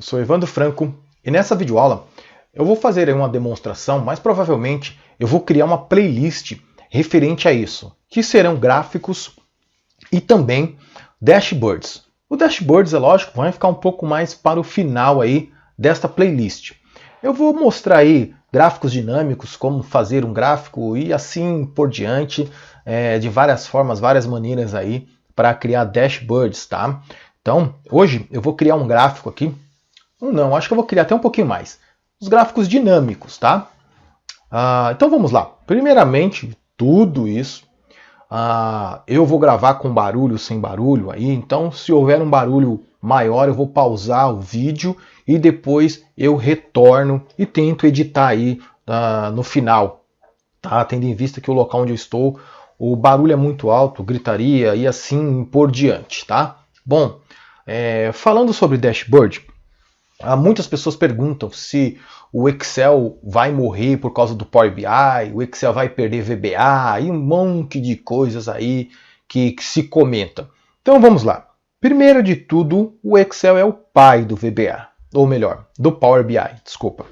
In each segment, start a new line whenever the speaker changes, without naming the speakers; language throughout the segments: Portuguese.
sou Evandro Franco e nessa videoaula eu vou fazer uma demonstração, mas provavelmente eu vou criar uma playlist referente a isso, que serão gráficos e também dashboards. O dashboards, é lógico, vai ficar um pouco mais para o final aí desta playlist. Eu vou mostrar aí gráficos dinâmicos, como fazer um gráfico e assim por diante, de várias formas, várias maneiras aí para criar dashboards, tá? Então, hoje eu vou criar um gráfico aqui. Não, acho que eu vou criar até um pouquinho mais. Os gráficos dinâmicos, tá? Então vamos lá. Primeiramente, tudo isso eu vou gravar com barulho, sem barulho aí. Então, se houver um barulho maior, eu vou pausar o vídeo e depois eu retorno e tento editar aí no final, tá? Tendo em vista que o local onde eu estou, o barulho é muito alto, gritaria e assim por diante, tá? Bom, falando sobre dashboard, muitas pessoas perguntam se o Excel vai morrer por causa do Power BI, o Excel vai perder VBA e um monte de coisas aí que se comenta. Então vamos lá. Primeiro de tudo, o Excel é o pai do VBA, ou melhor, do Power BI, desculpa.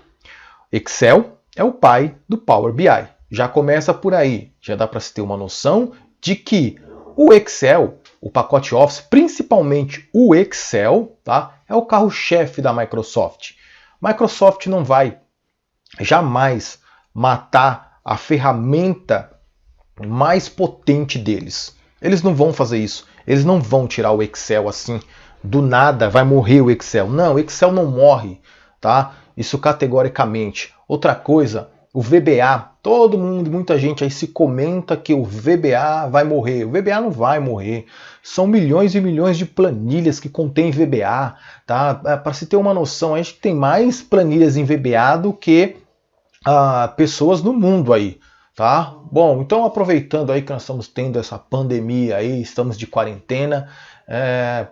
Excel é o pai do Power BI. Já começa por aí, já dá para se ter uma noção de que o Excel, o pacote Office, principalmente o Excel, tá, é o carro-chefe da Microsoft. Microsoft não vai jamais matar a ferramenta mais potente deles. Eles não vão fazer isso. Eles não vão tirar o Excel assim, do nada vai morrer o Excel. Não, o Excel não morre, tá? Isso categoricamente. Outra coisa, o VBA, todo mundo, muita gente aí se comenta que o VBA vai morrer. O VBA não vai morrer. São milhões e milhões de planilhas que contêm VBA, tá? Para se ter uma noção, a gente tem mais planilhas em VBA do que pessoas no mundo aí, tá? Bom, então aproveitando aí que nós estamos tendo essa pandemia aí, estamos de quarentena,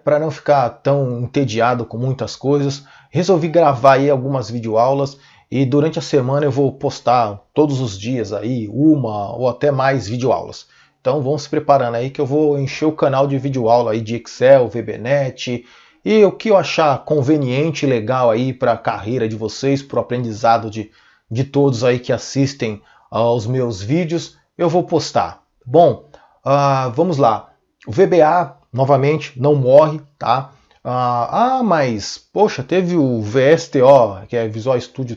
para não ficar tão entediado com muitas coisas, resolvi gravar aí algumas videoaulas. E durante a semana eu vou postar todos os dias aí uma ou até mais videoaulas. Então vão se preparando aí que eu vou encher o canal de videoaula aí de Excel, VBNet e o que eu achar conveniente e legal aí para a carreira de vocês, para o aprendizado de todos aí que assistem aos meus vídeos, eu vou postar. Bom, vamos lá. O VBA, novamente, não morre, tá? Mas, poxa, teve o VSTO, que é Visual Studio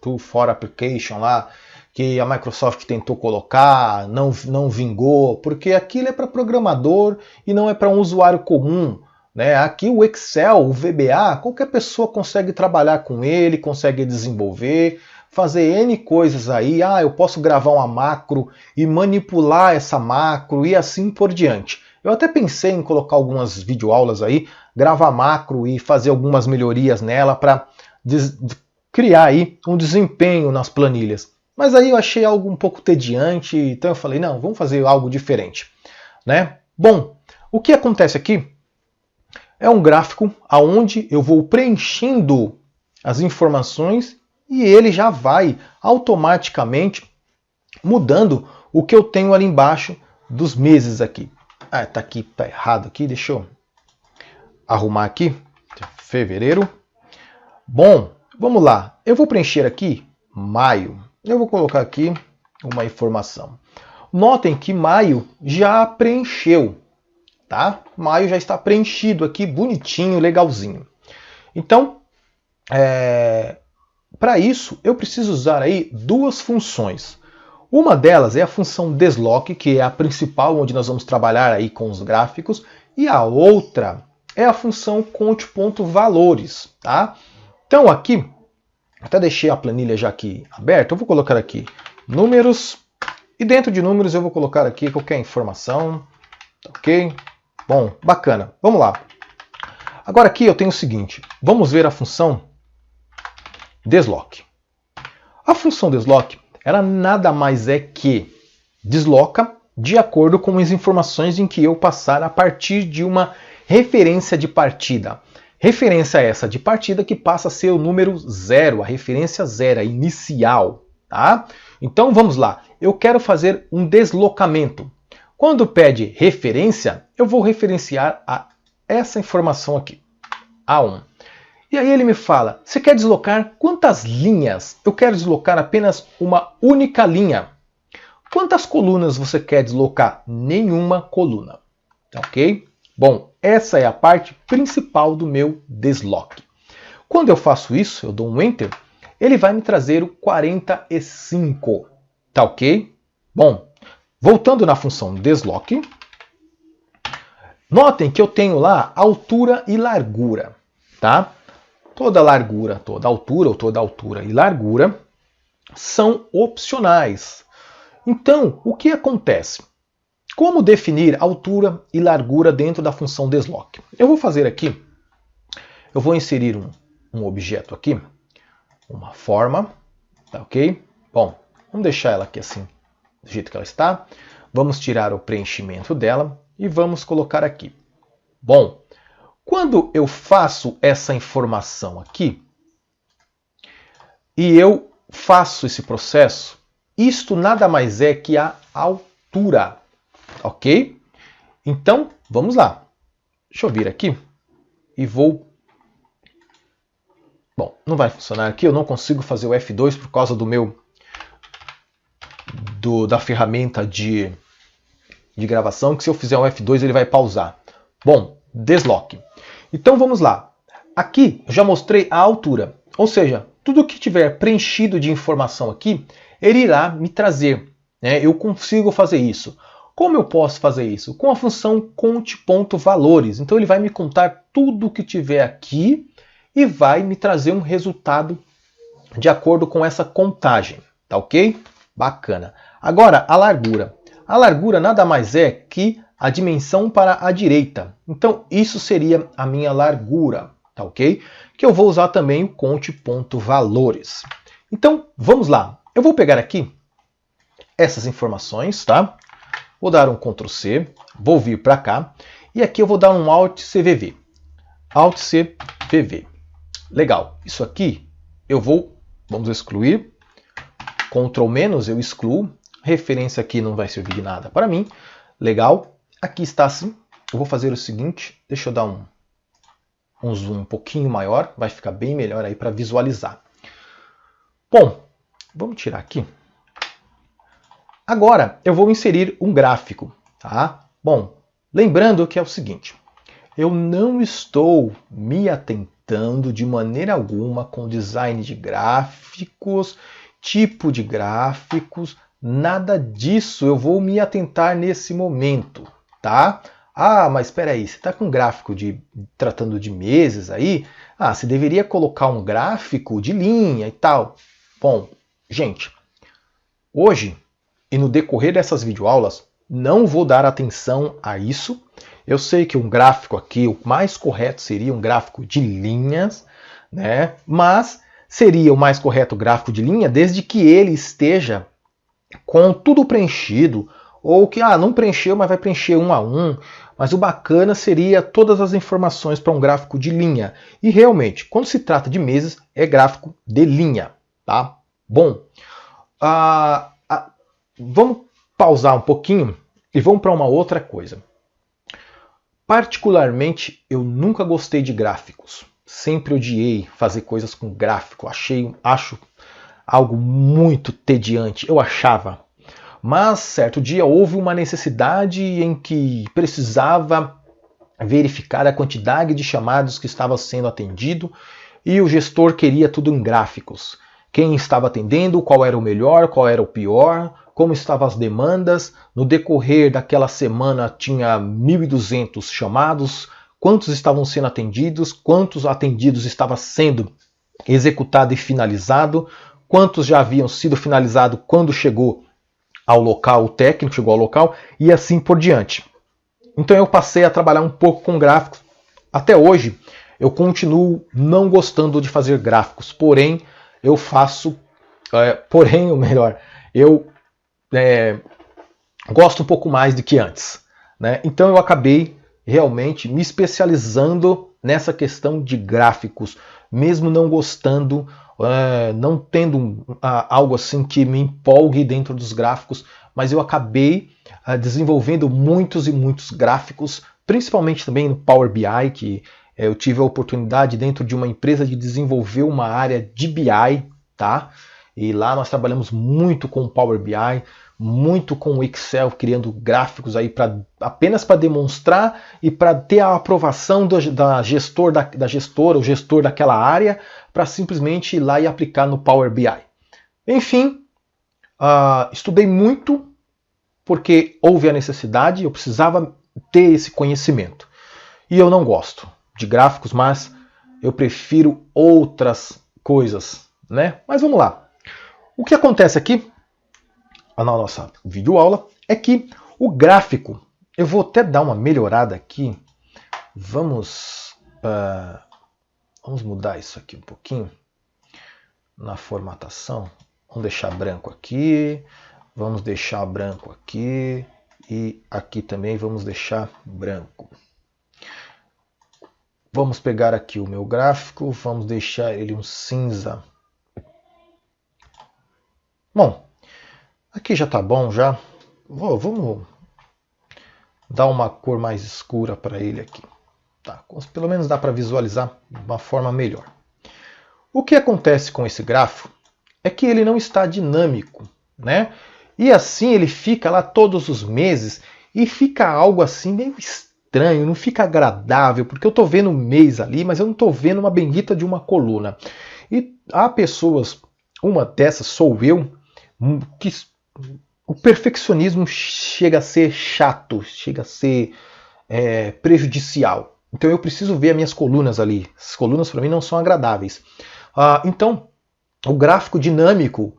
Tool for Application lá, que a Microsoft tentou colocar, não vingou, porque aquilo é para programador e não é para um usuário comum, né? Aqui o Excel, o VBA, qualquer pessoa consegue trabalhar com ele, consegue desenvolver, fazer N coisas aí. Eu posso gravar uma macro e manipular essa macro e assim por diante. Eu até pensei em colocar algumas videoaulas aí, gravar macro e fazer algumas melhorias nela para criar aí um desempenho nas planilhas. Mas aí eu achei algo um pouco tediante, então eu falei, não, vamos fazer algo diferente, né? Bom, o que acontece aqui é um gráfico onde eu vou preenchendo as informações e ele já vai automaticamente mudando o que eu tenho ali embaixo dos meses aqui. Tá errado aqui, deixa eu arrumar aqui. Fevereiro. Bom, vamos lá. Eu vou preencher aqui maio. Eu vou colocar aqui uma informação. Notem que maio já preencheu, tá? Maio já está preenchido aqui, bonitinho, legalzinho. Então, para isso, eu preciso usar aí duas funções. Uma delas é a função desloc, que é a principal, onde nós vamos trabalhar aí com os gráficos, e a outra é a função conte.valores, tá? Então aqui, até deixei a planilha já aqui aberta, eu vou colocar aqui números, e dentro de números eu vou colocar aqui qualquer informação, ok? Bom, bacana, vamos lá. Agora aqui eu tenho o seguinte, vamos ver a função desloc. A função desloc, ela nada mais é que desloca de acordo com as informações em que eu passar a partir de uma referência de partida. Referência essa de partida que passa a ser o número 0, a referência 0, a inicial. Tá? Então vamos lá, eu quero fazer um deslocamento. Quando pede referência, eu vou referenciar a essa informação aqui, A1. E aí ele me fala, você quer deslocar quantas linhas? Eu quero deslocar apenas uma única linha. Quantas colunas você quer deslocar? Nenhuma coluna. Ok? Bom, essa é a parte principal do meu desloque. Quando eu faço isso, eu dou um Enter, ele vai me trazer o 45. Tá ok? Bom, voltando na função desloque, notem que eu tenho lá altura e largura, tá? Toda largura, toda altura ou toda altura e largura são opcionais. Então, o que acontece? Como definir altura e largura dentro da função desloque? Eu vou fazer aqui, eu vou inserir um objeto aqui, uma forma, tá ok? Bom, vamos deixar ela aqui assim, do jeito que ela está. Vamos tirar o preenchimento dela e vamos colocar aqui. Bom, quando eu faço essa informação aqui, e eu faço esse processo, isto nada mais é que a altura, ok? Então, vamos lá. Deixa eu vir aqui e vou... Bom, não vai funcionar aqui, eu não consigo fazer o F2 por causa da ferramenta de gravação, que se eu fizer um F2 ele vai pausar. Bom, desloque. Então vamos lá. Aqui eu já mostrei a altura, ou seja, tudo que tiver preenchido de informação aqui, ele irá me trazer. Né? Eu consigo fazer isso. Como eu posso fazer isso? Com a função conte.valores. Então ele vai me contar tudo que tiver aqui e vai me trazer um resultado de acordo com essa contagem. Tá ok? Bacana. Agora, a largura. A largura nada mais é que a dimensão para a direita. Então, isso seria a minha largura, tá ok? Que eu vou usar também o conte.valores. Então, vamos lá. Eu vou pegar aqui essas informações, tá? Vou dar um Ctrl C, vou vir para cá, e aqui eu vou dar um Alt CVV. Alt CVV. Legal. Isso aqui eu vamos excluir. Ctrl menos, eu excluo. Referência aqui não vai servir de nada para mim. Legal. Aqui está assim. Eu vou fazer o seguinte, deixa eu dar um zoom um pouquinho maior, vai ficar bem melhor aí para visualizar. Bom, vamos tirar aqui. Agora eu vou inserir um gráfico, tá? Bom, lembrando que é o seguinte, eu não estou me atentando de maneira alguma com design de gráficos, tipo de gráficos, nada disso eu vou me atentar nesse momento, tá? Ah, mas espera aí, você está com um gráfico tratando de meses aí? Ah, você deveria colocar um gráfico de linha e tal. Bom, gente, hoje e no decorrer dessas videoaulas não vou dar atenção a isso. Eu sei que um gráfico aqui, o mais correto seria um gráfico de linhas, né? Mas seria o mais correto gráfico de linha desde que ele esteja com tudo preenchido, ou que não preencheu, mas vai preencher um a um. Mas o bacana seria todas as informações para um gráfico de linha. E realmente, quando se trata de meses, é gráfico de linha, tá? Bom, vamos pausar um pouquinho e vamos para uma outra coisa. Particularmente, eu nunca gostei de gráficos. Sempre odiei fazer coisas com gráfico. Acho algo muito tediante. Eu achava. Mas, certo dia, houve uma necessidade em que precisava verificar a quantidade de chamados que estava sendo atendido e o gestor queria tudo em gráficos. Quem estava atendendo, qual era o melhor, qual era o pior, como estavam as demandas. No decorrer daquela semana tinha 1.200 chamados, quantos estavam sendo atendidos, quantos atendidos estavam sendo executado e finalizado, quantos já haviam sido finalizados quando chegou ao local, o técnico chegou ao local, e assim por diante. Então eu passei a trabalhar um pouco com gráficos. Até hoje eu continuo não gostando de fazer gráficos, porém eu faço, eu gosto um pouco mais do que antes, né? Então eu acabei realmente me especializando nessa questão de gráficos, mesmo não gostando, não tendo algo assim que me empolgue dentro dos gráficos, mas eu acabei desenvolvendo muitos e muitos gráficos, principalmente também no Power BI, que Eu tive a oportunidade dentro de uma empresa de desenvolver uma área de BI, tá? E lá nós trabalhamos muito com Power BI, muito com o Excel, criando gráficos aí apenas para demonstrar e para ter a aprovação da gestora, o gestor daquela área, para simplesmente ir lá e aplicar no Power BI. Enfim, estudei muito porque houve a necessidade, eu precisava ter esse conhecimento. E eu não gosto de gráficos, mas eu prefiro outras coisas, né? Mas vamos lá. O que acontece aqui na nossa videoaula é que o gráfico, eu vou até dar uma melhorada aqui. Vamos mudar isso aqui um pouquinho na formatação. Vamos deixar branco aqui, vamos deixar branco aqui e aqui também vamos deixar branco. Vamos pegar aqui o meu gráfico, vamos deixar ele um cinza. Bom, aqui já está bom já. Vamos dar uma cor mais escura para ele aqui. Tá, pelo menos dá para visualizar de uma forma melhor. O que acontece com esse grafo é que ele não está dinâmico, né? E assim ele fica lá todos os meses e fica algo assim meio estranho, não fica agradável, porque eu estou vendo um mês ali, mas eu não estou vendo uma bendita de uma coluna. E há pessoas, uma dessas sou eu, que o perfeccionismo chega a ser chato, chega a ser prejudicial. Então eu preciso ver as minhas colunas ali. As colunas para mim não são agradáveis. Então, o gráfico dinâmico,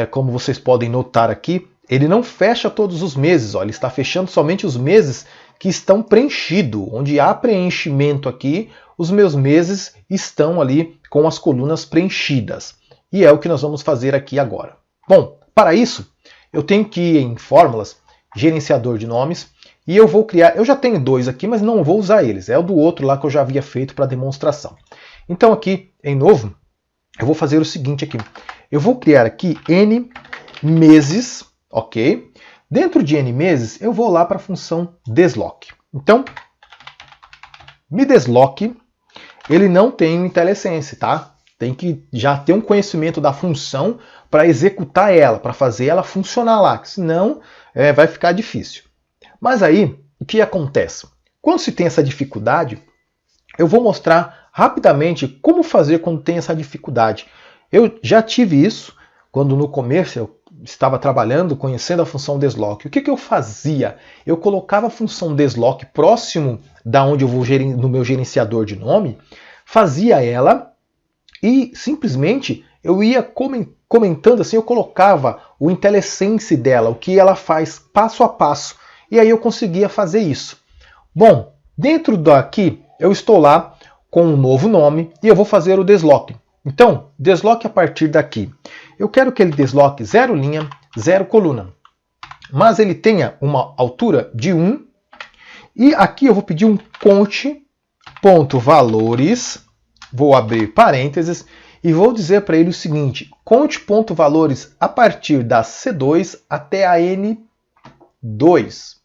como vocês podem notar aqui, ele não fecha todos os meses. Ó, ele está fechando somente os meses que estão preenchidos. Onde há preenchimento aqui, os meus meses estão ali com as colunas preenchidas. E é o que nós vamos fazer aqui agora. Bom, para isso, eu tenho que ir em fórmulas, gerenciador de nomes, e eu vou criar, eu já tenho dois aqui, mas não vou usar eles, é o do outro lá que eu já havia feito para demonstração. Então aqui, em novo, eu vou fazer o seguinte aqui, eu vou criar aqui N meses, ok? Dentro de N meses, eu vou lá para a função desloque. Então, me desloque, ele não tem um IntelliSense, tá? Tem que já ter um conhecimento da função para executar ela, para fazer ela funcionar lá, senão vai ficar difícil. Mas aí, o que acontece? Quando se tem essa dificuldade, eu vou mostrar rapidamente como fazer quando tem essa dificuldade. Eu já tive isso quando no começo eu estava trabalhando, conhecendo a função desloque. O que eu fazia? Eu colocava a função desloque próximo da onde eu vou no meu gerenciador de nome, fazia ela e simplesmente eu ia comentando assim, eu colocava o IntelliSense dela, o que ela faz passo a passo. E aí eu conseguia fazer isso. Bom, dentro daqui eu estou lá com um novo nome e eu vou fazer o desloque. Então, desloque a partir daqui. Eu quero que ele desloque 0 linha, 0 coluna. Mas ele tenha uma altura de 1. E aqui eu vou pedir um conte.valores. Vou abrir parênteses e vou dizer para ele o seguinte. Conte.valores a partir da C2 até a N2.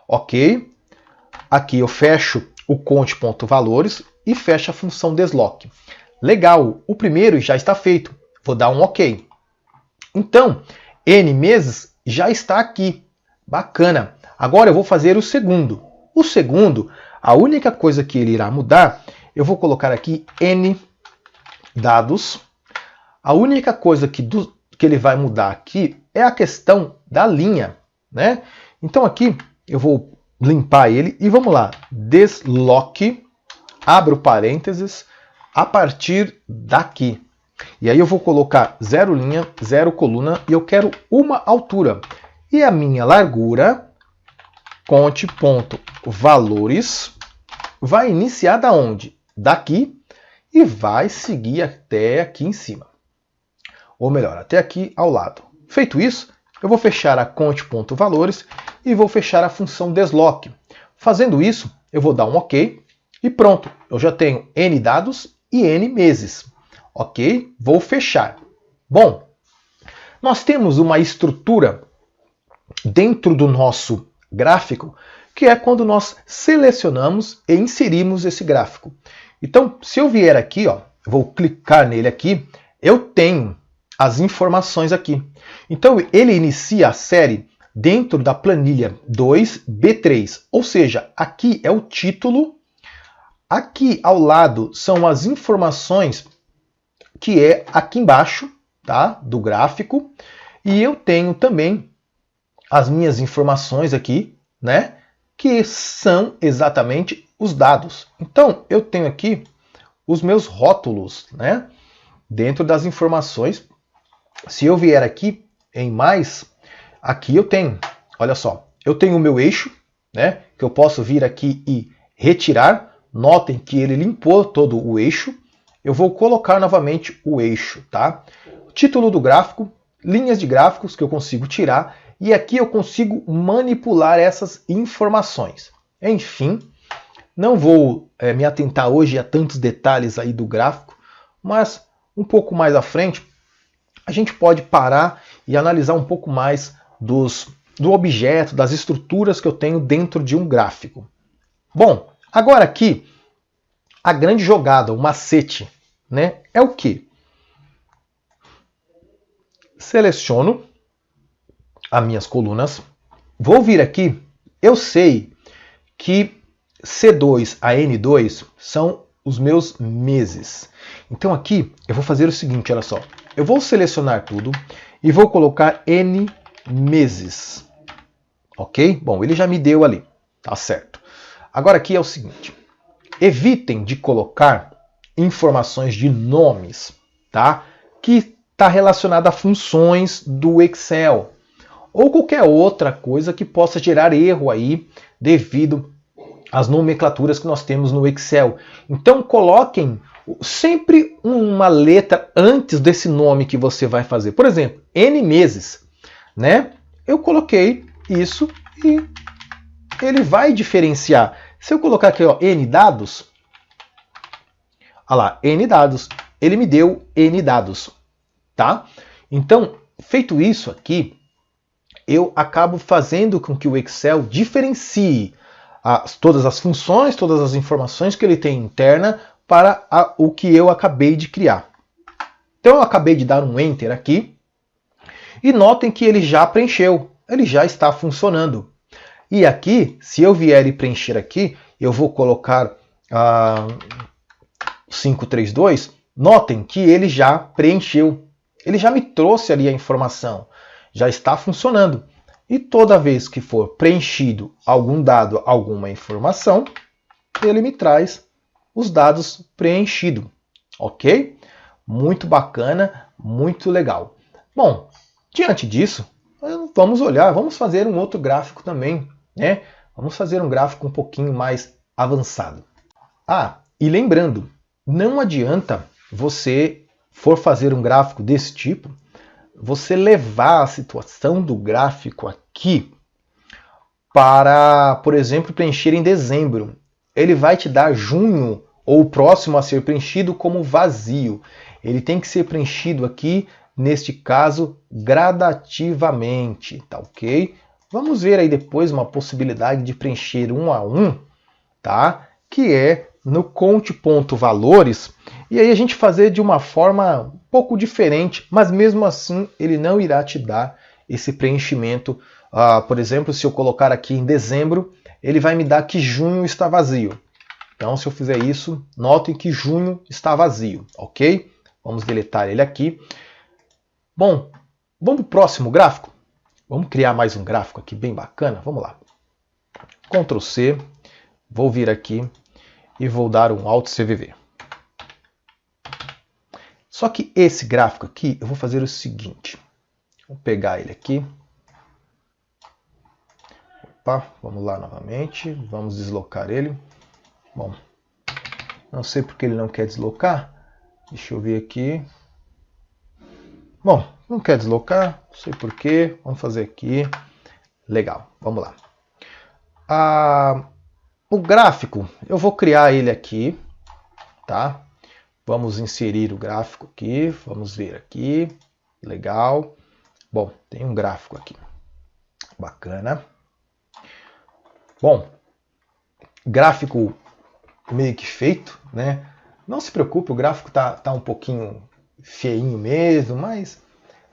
Ok? Aqui eu fecho o conte.valores e fecho a função desloque. Legal, o primeiro já está feito. Vou dar um OK. Então, N meses já está aqui. Bacana. Agora eu vou fazer o segundo. O segundo, a única coisa que ele irá mudar, eu vou colocar aqui N dados. A única coisa que ele vai mudar aqui é a questão da linha, né? Então aqui eu vou limpar ele e vamos lá. Desloque, abro parênteses, a partir daqui. E aí eu vou colocar 0 linha, 0 coluna e eu quero uma altura. E a minha largura, conte.valores, vai iniciar da onde? Daqui e vai seguir até aqui em cima. Ou melhor, até aqui ao lado. Feito isso, eu vou fechar a conte.valores e vou fechar a função desloque. Fazendo isso, eu vou dar um OK e pronto. Eu já tenho N dados e N meses. Ok? Vou fechar. Bom, nós temos uma estrutura dentro do nosso gráfico, que é quando nós selecionamos e inserimos esse gráfico. Então, se eu vier aqui, ó, vou clicar nele aqui, eu tenho as informações aqui. Então, ele inicia a série dentro da planilha 2B3, ou seja, aqui é o título, aqui ao lado são as informações que é aqui embaixo, tá, do gráfico, e eu tenho também as minhas informações aqui, né, que são exatamente os dados. Então, eu tenho aqui os meus rótulos, né, dentro das informações. Se eu vier aqui em mais, aqui eu tenho, olha só, eu tenho o meu eixo, né, que eu posso vir aqui e retirar. Notem que ele limpou todo o eixo. Eu vou colocar novamente o eixo, tá? Título do gráfico, linhas de gráficos que eu consigo tirar, e aqui eu consigo manipular essas informações. Enfim, não vou me atentar hoje a tantos detalhes aí do gráfico, mas um pouco mais à frente a gente pode parar e analisar um pouco mais do objeto, das estruturas que eu tenho dentro de um gráfico. Bom, agora aqui, a grande jogada, o macete, né, é o quê? Seleciono as minhas colunas, vou vir aqui, eu sei que C2 a N2 são os meus meses. Então aqui eu vou fazer o seguinte, olha só, eu vou selecionar tudo e vou colocar N meses, ok? Bom, ele já me deu ali, tá certo. Agora aqui é o seguinte, evitem de colocar informações de nomes, tá? Que está relacionada a funções do Excel ou qualquer outra coisa que possa gerar erro aí devido às nomenclaturas que nós temos no Excel. Então coloquem sempre uma letra antes desse nome que você vai fazer. Por exemplo, N meses, né? Eu coloquei isso e ele vai diferenciar. Se eu colocar aqui, ó, N dados, olha lá, N dados, ele me deu N dados, tá? Então, feito isso aqui, eu acabo fazendo com que o Excel diferencie todas as funções, todas as informações que ele tem interna para o que eu acabei de criar. Então, eu acabei de dar um Enter aqui e notem que ele já preencheu, ele já está funcionando. E aqui, se eu vier e preencher aqui, eu vou colocar 532, notem que ele já preencheu. Ele já me trouxe ali a informação, já está funcionando. E toda vez que for preenchido algum dado, alguma informação, ele me traz os dados preenchidos, ok? Muito bacana, muito legal. Bom, diante disso, vamos olhar, vamos fazer um outro gráfico também, né? Vamos fazer um gráfico um pouquinho mais avançado. E lembrando, não adianta você for fazer um gráfico desse tipo, você levar a situação do gráfico aqui para, por exemplo, preencher em dezembro. Ele vai te dar junho ou o próximo a ser preenchido como vazio. Ele tem que ser preenchido aqui, neste caso, gradativamente, tá ok? Vamos ver aí depois uma possibilidade de preencher um a um, tá? Que é no conte.valores, e aí a gente fazer de uma forma um pouco diferente, mas mesmo assim ele não irá te dar esse preenchimento. Por exemplo, se eu colocar aqui em dezembro, ele vai me dar que junho está vazio. Então, se eu fizer isso, notem que junho está vazio, ok? Vamos deletar ele aqui. Bom, vamos para o próximo gráfico? Vamos criar mais um gráfico aqui bem bacana? Vamos lá. Ctrl C, vou vir aqui e vou dar um Alt CVV. Só que esse gráfico aqui, eu vou fazer o seguinte. Vou pegar ele aqui. Opa, vamos lá novamente. Vamos deslocar ele. Bom, não sei porque ele não quer deslocar. Deixa eu ver aqui. Bom, não quer deslocar, não sei porquê. Vamos fazer aqui. Legal, vamos lá. O gráfico, eu vou criar ele aqui, tá? Vamos inserir o gráfico aqui, vamos ver aqui. Legal. Bom, tem um gráfico aqui. Bacana. Bom, gráfico meio que feito, né? Não se preocupe, o gráfico tá um pouquinho feinho mesmo, mas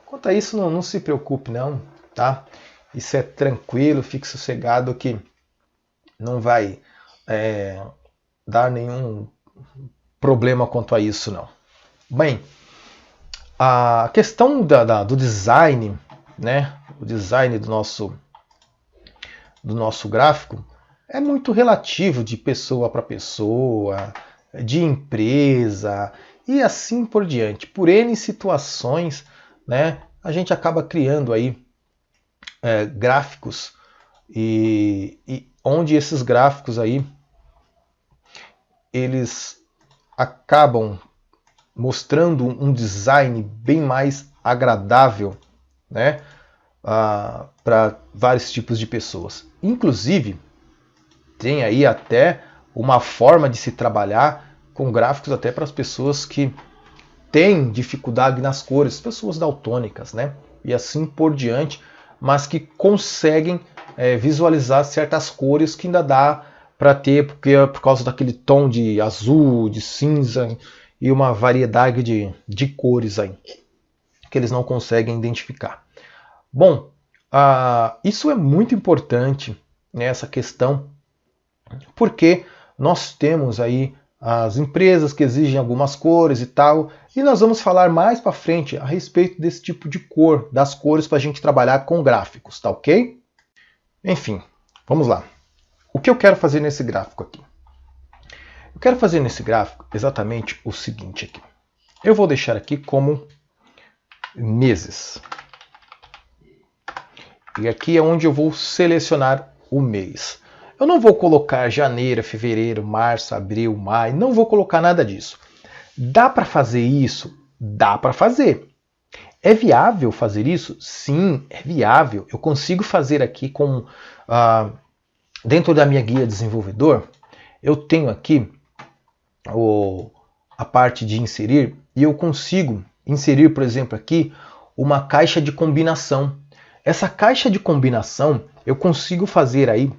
quanto a isso não se preocupe não, tá? Isso é tranquilo, fique sossegado que não vai dar nenhum problema quanto a isso não. Bem, a questão do design, né? O design do nosso gráfico é muito relativo de pessoa para pessoa, de empresa e assim por diante. Por N situações, né, a gente acaba criando aí gráficos e onde esses gráficos aí eles acabam mostrando um design bem mais agradável, né, para vários tipos de pessoas. Inclusive, tem aí até uma forma de se trabalhar com gráficos até para as pessoas que têm dificuldade nas cores, pessoas daltônicas, né? E assim por diante, mas que conseguem visualizar certas cores que ainda dá para ter, porque é por causa daquele tom de azul, de cinza e uma variedade de cores aí, que eles não conseguem identificar. Bom, isso é muito importante, né, essa questão, porque nós temos aí as empresas que exigem algumas cores e tal, e nós vamos falar mais para frente a respeito desse tipo de cor, das cores para a gente trabalhar com gráficos, tá ok? Enfim, vamos lá. O que eu quero fazer nesse gráfico aqui? Eu quero fazer nesse gráfico exatamente o seguinte aqui. Eu vou deixar aqui como meses. E aqui é onde eu vou selecionar o mês. Eu não vou colocar janeiro, fevereiro, março, abril, maio, não vou colocar nada disso. Dá para fazer isso? Dá para fazer. É viável fazer isso? Sim, é viável. Eu consigo fazer aqui com dentro da minha guia desenvolvedor, eu tenho aqui a parte de inserir e eu consigo inserir, por exemplo, aqui uma caixa de combinação. Essa caixa de combinação eu consigo fazer aí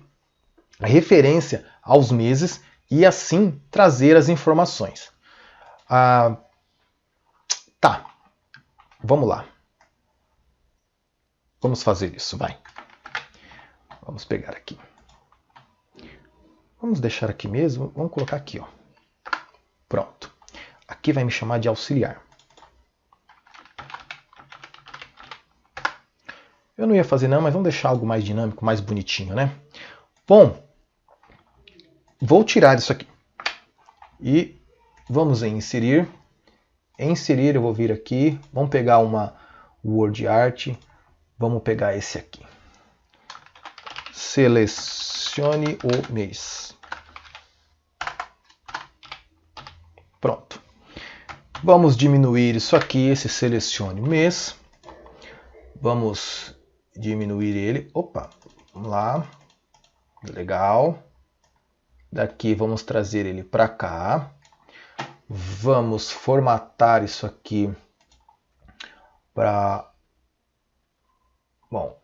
a referência aos meses e assim trazer as informações. Tá, vamos lá. Vamos fazer isso, vai. Vamos pegar aqui. Vamos deixar aqui mesmo, vamos colocar aqui, ó. Pronto. Aqui vai me chamar de auxiliar. Eu não ia fazer não, mas vamos deixar algo mais dinâmico, mais bonitinho, né? Bom, vou tirar isso aqui. E vamos em inserir. Em inserir eu vou vir aqui, vamos pegar uma Word Art, vamos pegar esse aqui. Selecione o mês. Pronto. Vamos diminuir isso aqui, esse selecione o mês. Vamos diminuir ele. Opa, vamos lá. Legal. Daqui vamos trazer ele para cá. Vamos formatar isso aqui para... Bom,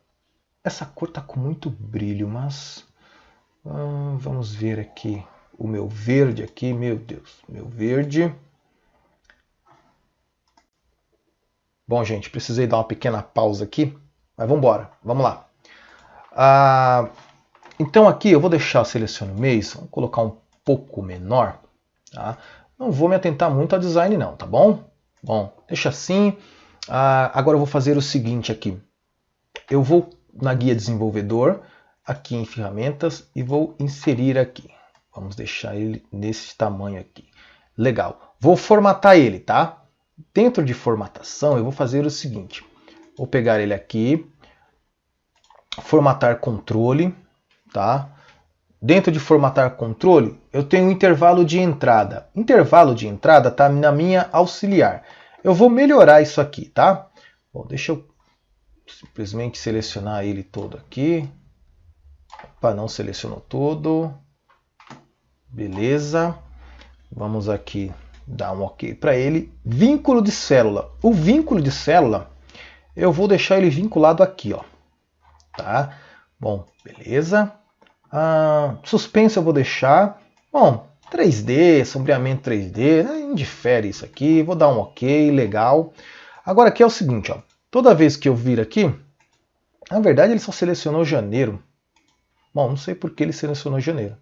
essa cor está com muito brilho, mas... vamos ver aqui o meu verde aqui. Meu Deus, meu verde. Bom, gente, precisei dar uma pequena pausa aqui, mas vamos embora, vamos lá. Então aqui eu vou deixar selecione o mês, vamos colocar um pouco menor, tá? Não vou me atentar muito ao design não, tá bom? Bom, deixa assim. Agora eu vou fazer o seguinte aqui. Eu vou na guia desenvolvedor, aqui em ferramentas, e vou inserir aqui. Vamos deixar ele nesse tamanho aqui. Legal. Vou formatar ele, tá? Dentro de formatação eu vou fazer o seguinte. Vou pegar ele aqui, formatar controle, tá? Dentro de formatar controle, eu tenho um intervalo de entrada. Intervalo de entrada está na minha auxiliar. Eu vou melhorar isso aqui, tá? Bom, deixa eu simplesmente selecionar ele todo aqui. Opa, não selecionou todo. Beleza. Vamos aqui dar um OK para ele. Vínculo de célula. O vínculo de célula, eu vou deixar ele vinculado aqui, ó. Tá? Bom, beleza. Suspenso eu vou deixar. Bom, 3D, sombreamento 3D, né? Indifere isso aqui, vou dar um OK, legal. Agora aqui é o seguinte, ó, toda vez que eu vir aqui, na verdade ele só selecionou janeiro. Bom, não sei por que ele selecionou janeiro.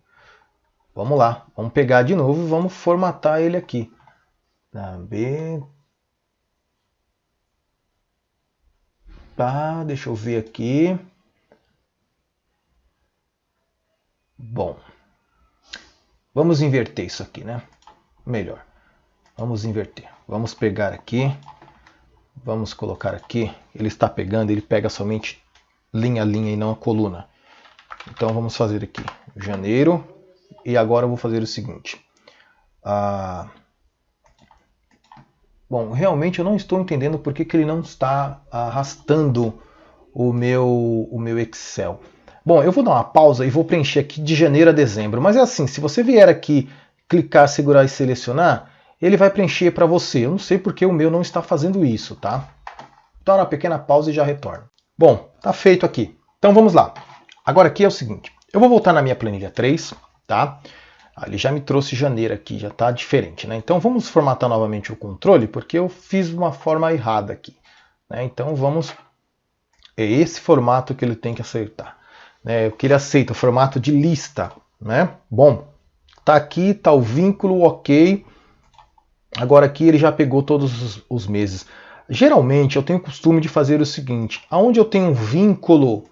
Vamos lá, vamos pegar de novo e vamos formatar ele aqui. Tá, deixa eu ver aqui. Bom, vamos inverter isso aqui, né? Melhor. Vamos inverter. Vamos pegar aqui. Vamos colocar aqui. Ele está pegando, ele pega somente linha a linha e não a coluna. Então vamos fazer aqui janeiro. E agora eu vou fazer o seguinte. Bom, realmente eu não estou entendendo por que ele não está arrastando o meu Excel. Bom, eu vou dar uma pausa e vou preencher aqui de janeiro a dezembro. Mas é assim, se você vier aqui, clicar, segurar e selecionar, ele vai preencher para você. Eu não sei porque o meu não está fazendo isso, tá? Então, uma pequena pausa e já retorno. Bom, tá feito aqui. Então vamos lá. Agora aqui é o seguinte. Eu vou voltar na minha planilha 3, tá? Ele já me trouxe janeiro aqui, já está diferente, né? Então vamos formatar novamente o controle, porque eu fiz de uma forma errada aqui, né? Então vamos... É esse formato que ele tem que acertar. O que ele aceita, o formato de lista, né? Bom, tá aqui, tá o vínculo, ok. Agora aqui ele já pegou todos os meses. Geralmente eu tenho o costume de fazer o seguinte, aonde eu tenho um vínculo,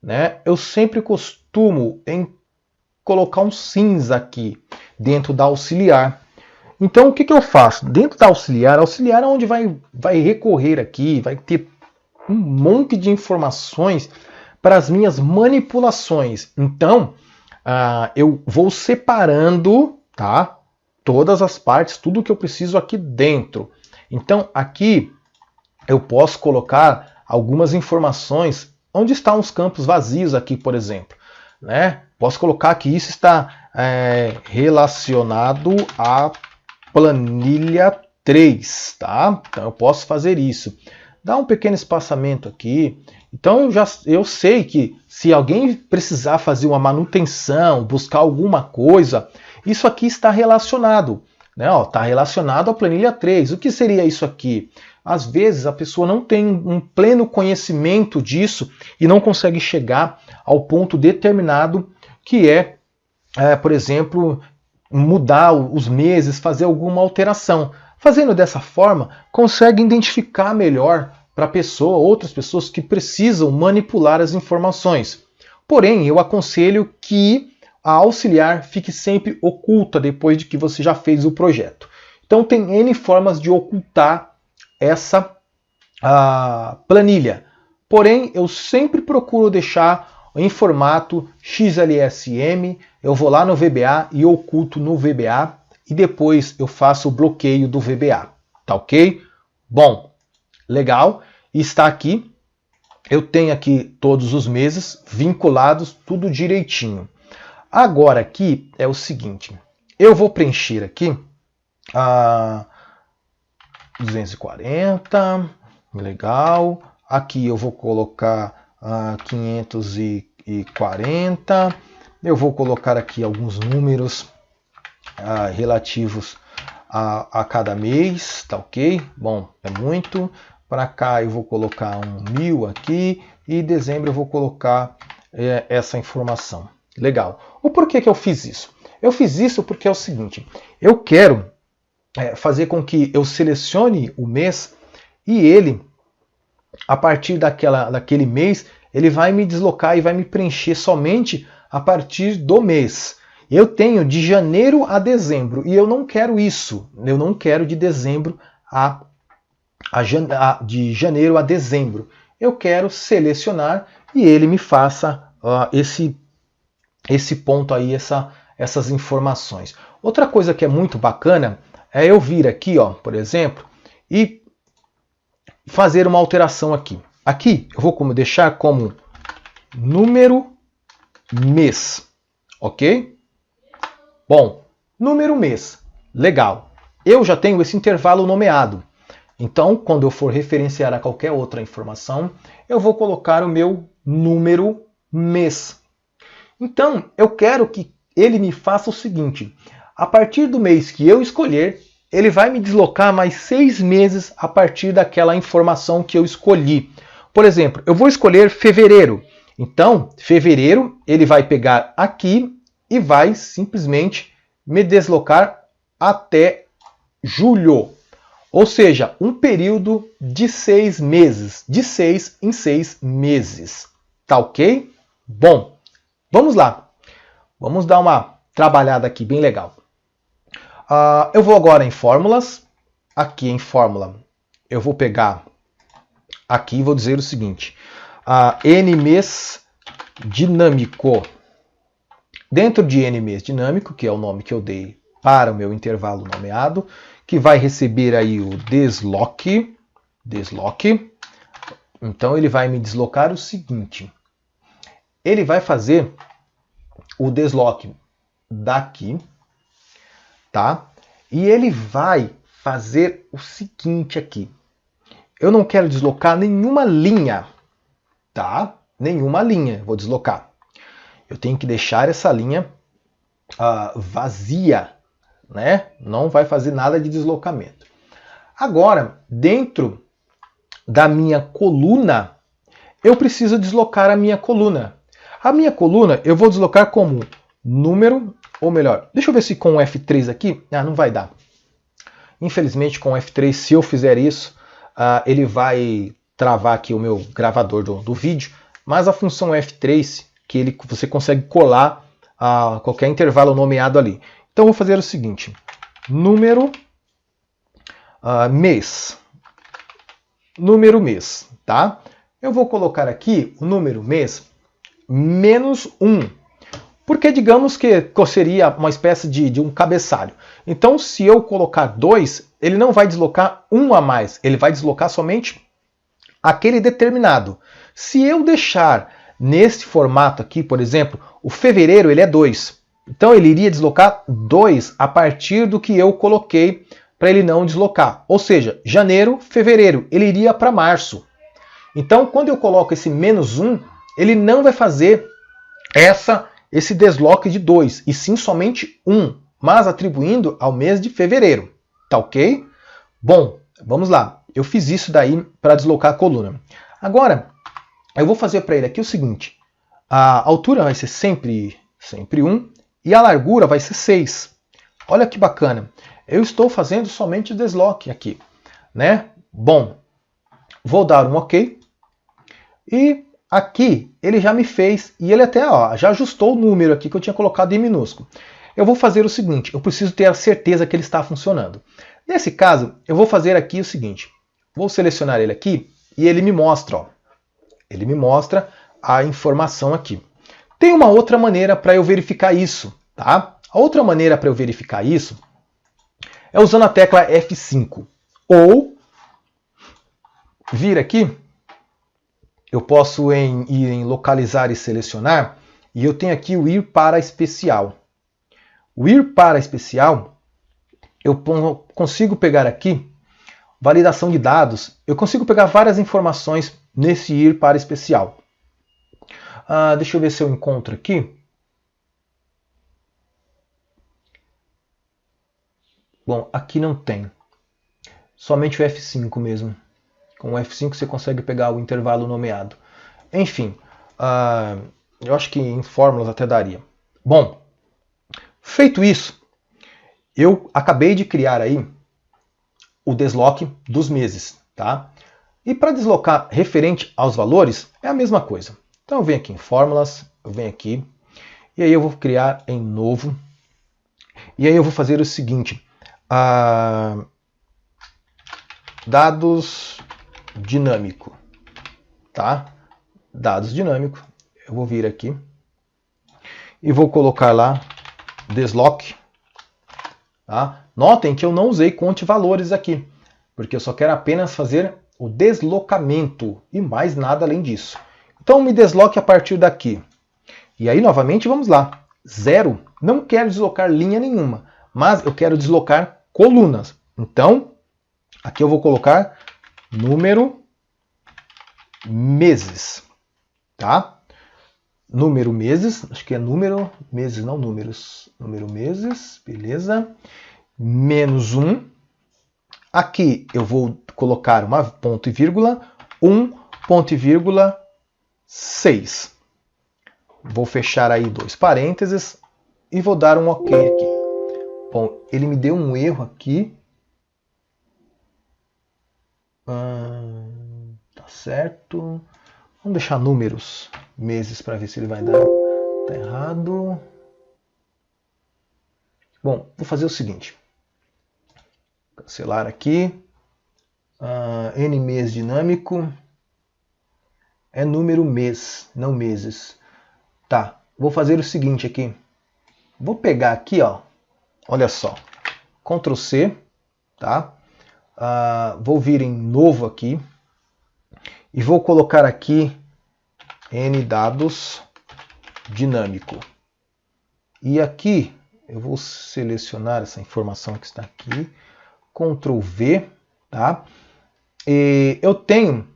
né? Eu sempre costumo colocar um cinza aqui dentro da auxiliar. Então o que eu faço? Dentro da auxiliar é onde vai recorrer aqui, vai ter um monte de informações para as minhas manipulações. Então, eu vou separando, tá? Todas as partes, tudo que eu preciso aqui dentro. Então, aqui eu posso colocar algumas informações. Onde estão os campos vazios aqui, por exemplo? Né? Posso colocar que isso está relacionado à planilha 3, tá? Então, eu posso fazer isso. Dá um pequeno espaçamento aqui. Então eu sei que se alguém precisar fazer uma manutenção, buscar alguma coisa, isso aqui está relacionado. Né? Está relacionado à planilha 3. O que seria isso aqui? Às vezes a pessoa não tem um pleno conhecimento disso e não consegue chegar ao ponto determinado que por exemplo, mudar os meses, fazer alguma alteração. Fazendo dessa forma, consegue identificar melhor para outras pessoas que precisam manipular as informações. Porém, eu aconselho que a auxiliar fique sempre oculta depois de que você já fez o projeto. Então tem N formas de ocultar essa planilha. Porém, eu sempre procuro deixar em formato XLSM, eu vou lá no VBA e oculto no VBA e depois eu faço o bloqueio do VBA. Tá ok? Bom, legal. Está aqui, eu tenho aqui todos os meses vinculados, tudo direitinho. Agora aqui é o seguinte, eu vou preencher aqui 240, legal. Aqui eu vou colocar 540, eu vou colocar aqui alguns números relativos a cada mês, tá ok? Bom, é muito. Para cá eu vou colocar 1000 aqui e dezembro eu vou colocar essa informação. Legal. O porquê que eu fiz isso? Eu fiz isso porque é o seguinte, eu quero fazer com que eu selecione o mês e ele, a partir daquele mês, ele vai me deslocar e vai me preencher somente a partir do mês. Eu tenho de janeiro a dezembro e eu não quero isso. Eu não quero de dezembro de janeiro a dezembro. Eu quero selecionar e ele me faça esse ponto aí, essas informações. Outra coisa que é muito bacana é eu vir aqui, ó, por exemplo, e fazer uma alteração aqui. Aqui eu vou deixar como número mês, ok? Bom, número mês, legal. Eu já tenho esse intervalo nomeado. Então, quando eu for referenciar a qualquer outra informação, eu vou colocar o meu número mês. Então, eu quero que ele me faça o seguinte. A partir do mês que eu escolher, ele vai me deslocar mais 6 meses a partir daquela informação que eu escolhi. Por exemplo, eu vou escolher fevereiro. Então, fevereiro, ele vai pegar aqui e vai simplesmente me deslocar até julho. Ou seja, um período de 6 meses. De 6 em 6 meses. Tá ok? Bom, vamos lá. Vamos dar uma trabalhada aqui bem legal. Eu vou agora em fórmulas. Aqui em fórmula, eu vou pegar aqui e vou dizer o seguinte. N mês dinâmico. Dentro de N mês dinâmico, que é o nome que eu dei para o meu intervalo nomeado, que vai receber aí o desloque. Então ele vai me deslocar o seguinte. Ele vai fazer o desloque daqui, tá? E ele vai fazer o seguinte aqui. Eu não quero deslocar nenhuma linha, tá? Nenhuma linha vou deslocar. Eu tenho que deixar essa linha vazia, né? Não vai fazer nada de deslocamento. Agora, dentro da minha coluna, eu preciso deslocar a minha coluna. A minha coluna eu vou deslocar como número, ou melhor, deixa eu ver se com o F3 aqui, não vai dar. Infelizmente com o F3, se eu fizer isso, ele vai travar aqui o meu gravador do vídeo, mas a função F3, que você consegue colar qualquer intervalo nomeado ali. Então eu vou fazer o seguinte, número mês, tá? Eu vou colocar aqui o número mês menos 1, porque digamos que seria uma espécie de um cabeçalho. Então se eu colocar 2, ele não vai deslocar 1 a mais, ele vai deslocar somente aquele determinado. Se eu deixar nesse formato aqui, por exemplo, o fevereiro ele é 2. Então ele iria deslocar 2 a partir do que eu coloquei para ele não deslocar. Ou seja, janeiro, fevereiro, ele iria para março. Então quando eu coloco esse menos 1, ele não vai fazer esse desloque de 2, e sim somente 1, mas atribuindo ao mês de fevereiro. Tá ok? Bom, vamos lá. Eu fiz isso daí para deslocar a coluna. Agora, eu vou fazer para ele aqui o seguinte. A altura vai ser sempre 1 e a largura vai ser 6. Olha que bacana. Eu estou fazendo somente o desloque aqui, né? Bom, vou dar um OK. E aqui ele já me fez, e ele até já ajustou o número aqui que eu tinha colocado em minúsculo. Eu vou fazer o seguinte, eu preciso ter a certeza que ele está funcionando. Nesse caso, eu vou fazer aqui o seguinte. Vou selecionar ele aqui e ele me mostra, ele me mostra a informação aqui. Tem uma outra maneira para eu verificar isso, tá? A outra maneira para eu verificar isso é usando a tecla F5. Ou vir aqui, eu posso ir em localizar e selecionar, e eu tenho aqui o ir para especial. O ir para especial, eu consigo pegar aqui validação de dados, eu consigo pegar várias informações nesse ir para especial. Deixa eu ver se eu encontro aqui. Bom, aqui não tem. Somente o F5 mesmo. Com o F5 você consegue pegar o intervalo nomeado. Enfim, eu acho que em fórmulas até daria. Bom, feito isso, eu acabei de criar aí o desloque dos meses, tá? E para deslocar referente aos valores, é a mesma coisa. Então eu venho aqui em fórmulas, eu venho aqui, e aí eu vou criar em novo. E aí eu vou fazer o seguinte, dados dinâmico, tá? Dados dinâmico, eu vou vir aqui e vou colocar lá desloque, tá? Notem que eu não usei conte valores aqui, porque eu só quero apenas fazer o deslocamento e mais nada além disso. Então me desloque a partir daqui. E aí novamente vamos lá, 0, não quero deslocar linha nenhuma, mas eu quero deslocar colunas. Então aqui eu vou colocar número meses, tá? número meses, acho que é número meses, não números, número meses, beleza, menos 1, aqui eu vou colocar uma ponto e vírgula, 1 ponto e vírgula 6, vou fechar aí 2 parênteses e vou dar um OK aqui. Bom, ele me deu um erro aqui, tá certo, vamos deixar números, meses, para ver se ele vai dar. Tá errado. Bom, vou fazer o seguinte. Cancelar aqui. N-mês dinâmico. É número mês, não meses. Tá, vou fazer o seguinte aqui. Vou pegar aqui, ó. Olha só. Ctrl C, tá? Vou vir em novo aqui. E vou colocar aqui N dados dinâmico. E aqui eu vou selecionar essa informação que está aqui, Ctrl V, tá? E eu tenho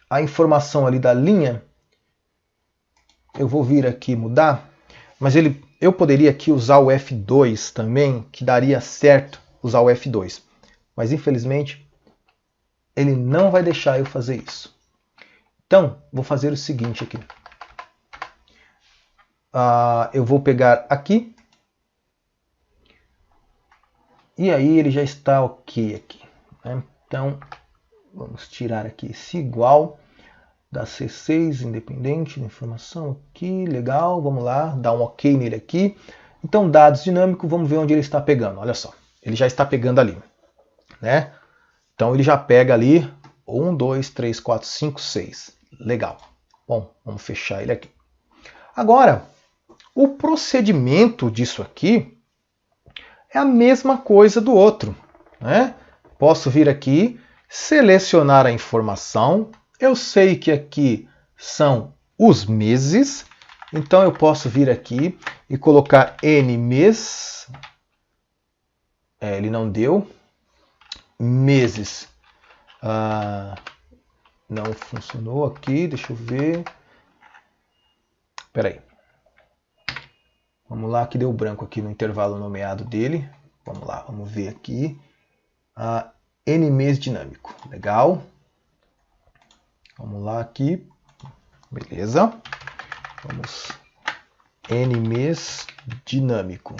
a informação ali da linha, eu vou vir aqui mudar, mas eu poderia aqui usar o F2 também, que daria certo usar o F2, mas infelizmente ele não vai deixar eu fazer isso. Então, vou fazer o seguinte aqui. Eu vou pegar aqui. E aí ele já está OK aqui. Né? Então, vamos tirar aqui esse igual. Da C6, independente da informação aqui. Legal, vamos lá. Dar um OK nele aqui. Então, dados dinâmicos, vamos ver onde ele está pegando. Olha só, ele já está pegando ali. Né? Então, ele já pega ali 1, 2, 3, 4, 5, 6. Legal. Bom, vamos fechar ele aqui. Agora, o procedimento disso aqui é a mesma coisa do outro. Né? Posso vir aqui, selecionar a informação. Eu sei que aqui são os meses. Então, eu posso vir aqui e colocar N mês. Ele não deu. Meses. Não funcionou aqui, deixa eu ver. Espera aí. Vamos lá, que deu branco aqui no intervalo nomeado dele. Vamos lá, vamos ver aqui. N mês dinâmico. Legal. Vamos lá aqui. Beleza. Vamos. N mês dinâmico.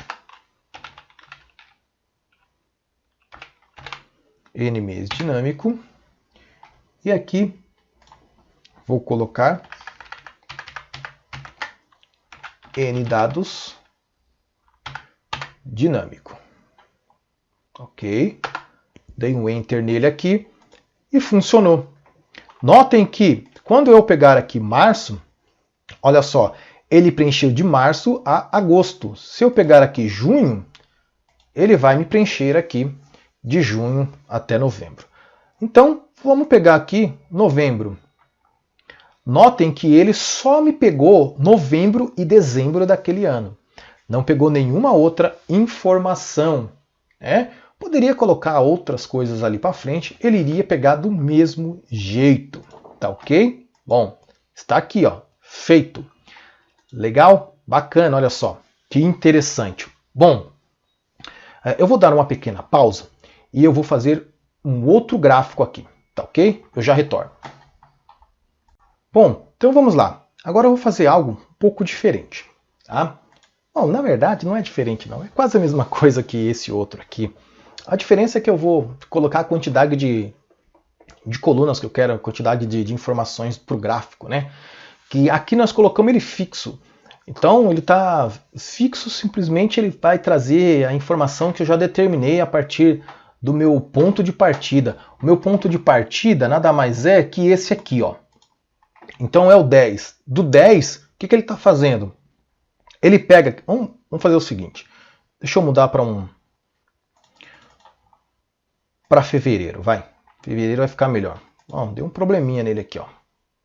N mês dinâmico. E aqui vou colocar N dados dinâmico. Ok. Dei um Enter nele aqui e funcionou. Notem que quando eu pegar aqui março, olha só, ele preencheu de março a agosto. Se eu pegar aqui junho, ele vai me preencher aqui de junho até novembro. Então, vamos pegar aqui novembro. Notem que ele só me pegou novembro e dezembro daquele ano. Não pegou nenhuma outra informação. Né? Poderia colocar outras coisas ali para frente, ele iria pegar do mesmo jeito. Tá ok? Bom, está aqui, ó, feito. Legal? Bacana, olha só. Que interessante. Bom, eu vou dar uma pequena pausa e eu vou fazer um outro gráfico aqui. Tá ok? Eu já retorno. Bom, então vamos lá. Agora eu vou fazer algo um pouco diferente. Tá? Bom, na verdade não é diferente não. É quase a mesma coisa que esse outro aqui. A diferença é que eu vou colocar a quantidade de colunas que eu quero, a quantidade de informações para o gráfico, né? Que aqui nós colocamos ele fixo. Então ele está fixo, simplesmente ele vai trazer a informação que eu já determinei a partir do meu ponto de partida. O meu ponto de partida nada mais é que esse aqui, ó. Então é o 10. Do 10, o que ele está fazendo? Ele pega... Vamos fazer o seguinte. Deixa eu mudar para fevereiro, vai. Fevereiro vai ficar melhor. Bom, deu um probleminha nele aqui, ó.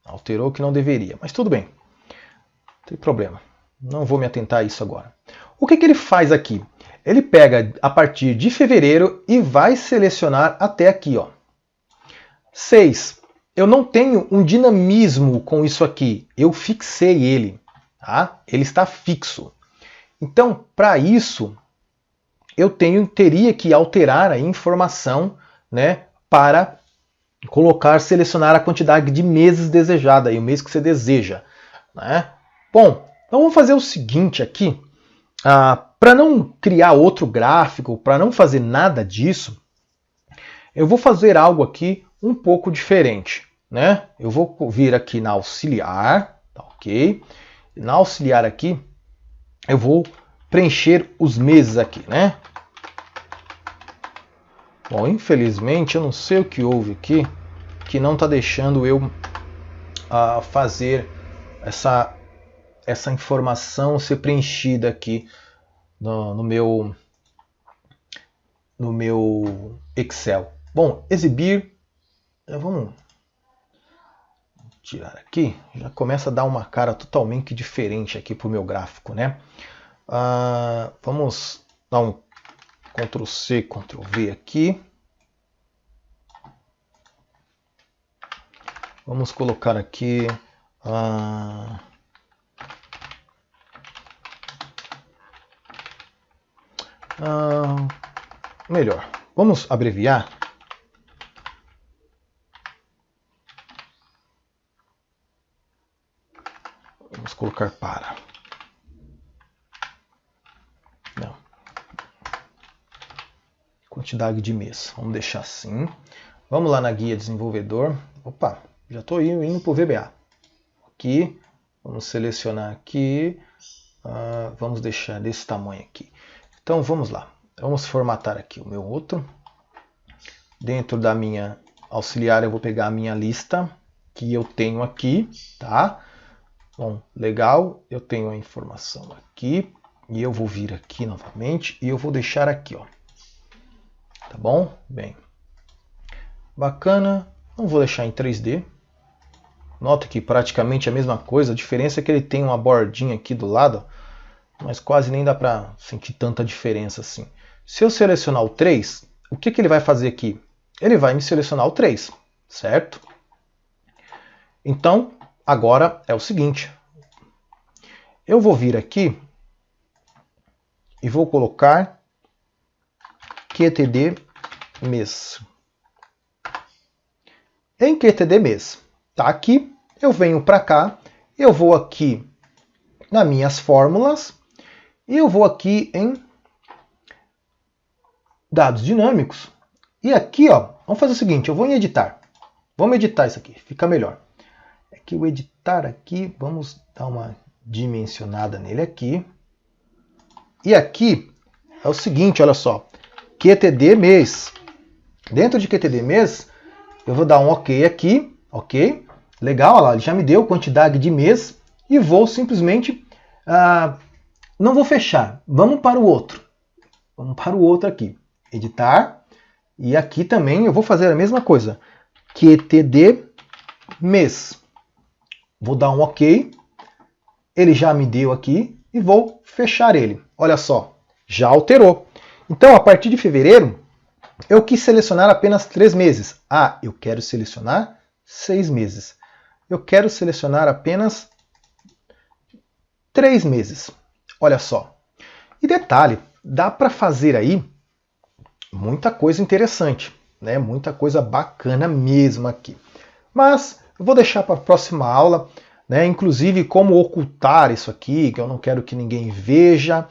Alterou o que não deveria, mas tudo bem. Não tem problema. Não vou me atentar a isso agora. O que ele faz aqui? Ele pega a partir de fevereiro e vai selecionar até aqui, ó. 6. Eu não tenho um dinamismo com isso aqui. Eu fixei ele. tá? Ele está fixo. Então, para isso, eu teria que alterar a informação, né, para selecionar a quantidade de meses desejada, o mês que você deseja, né? Bom, então vamos fazer o seguinte aqui, para não criar outro gráfico, para não fazer nada disso, eu vou fazer algo aqui um pouco diferente, né? Eu vou vir aqui na auxiliar, tá, ok? Na auxiliar aqui, eu vou preencher os meses aqui, né? Bom, infelizmente eu não sei o que houve aqui, que não está deixando eu fazer essa informação ser preenchida aqui no meu Excel. Bom, exibir, vamos tirar aqui, já começa a dar uma cara totalmente diferente aqui para o meu gráfico, né? Vamos dar um Ctrl C, Ctrl V aqui. Vamos colocar aqui melhor. Vamos abreviar. Vamos colocar para. Não. Quantidade de mês. Vamos deixar assim. Vamos lá na guia desenvolvedor. Opa, já estou indo para o VBA. Aqui, vamos selecionar aqui. Vamos deixar desse tamanho aqui. Então vamos lá. Vamos formatar aqui o meu outro. Dentro da minha auxiliar eu vou pegar a minha lista que eu tenho aqui, tá? Bom, legal. Eu tenho a informação aqui. E eu vou vir aqui novamente e eu vou deixar aqui, ó. Tá bom? Bem. Bacana. Não vou deixar em 3D. Nota que praticamente a mesma coisa. A diferença é que ele tem uma bordinha aqui do lado, mas quase nem dá para sentir tanta diferença assim. Se eu selecionar o 3, o que ele vai fazer aqui? Ele vai me selecionar o 3, certo? Então, agora é o seguinte. Eu vou vir aqui e vou colocar QTD mês. Em QTD mês, tá aqui, eu venho para cá, eu vou aqui nas minhas fórmulas e eu vou aqui em dados dinâmicos. E aqui, ó, vamos fazer o seguinte, eu vou em editar. Vamos editar isso aqui, fica melhor. É que o editar aqui, vamos dar uma dimensionada nele aqui. E aqui é o seguinte, olha só, QTD mês. Dentro de QTD mês, eu vou dar um OK aqui, ok? Legal, olha lá, ele já me deu quantidade de mês e vou simplesmente, não vou fechar, vamos para o outro. Vamos para o outro aqui, editar, e aqui também eu vou fazer a mesma coisa, QTD mês. Vou dar um OK, ele já me deu aqui e vou fechar ele. Olha só, já alterou. Então, a partir de fevereiro, eu quis selecionar apenas 3 meses. Eu quero selecionar 6 meses. Eu quero selecionar apenas 3 meses. Olha só. E detalhe, dá para fazer aí muita coisa interessante, né? Muita coisa bacana mesmo aqui. Mas eu vou deixar para a próxima aula, né? Inclusive como ocultar isso aqui, que eu não quero que ninguém veja.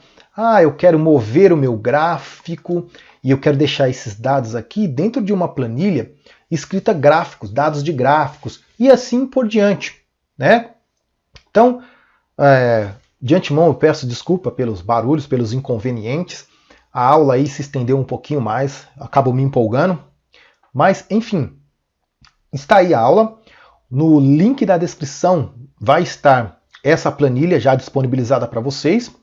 Eu quero mover o meu gráfico e eu quero deixar esses dados aqui dentro de uma planilha escrita gráficos, dados de gráficos e assim por diante, né? Então, de antemão eu peço desculpa pelos barulhos, pelos inconvenientes. A aula aí se estendeu um pouquinho mais, acabo me empolgando. Mas, enfim, está aí a aula. No link da descrição vai estar essa planilha já disponibilizada para vocês.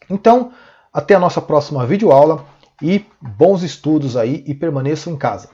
Então, até a nossa próxima videoaula e bons estudos aí e permaneçam em casa.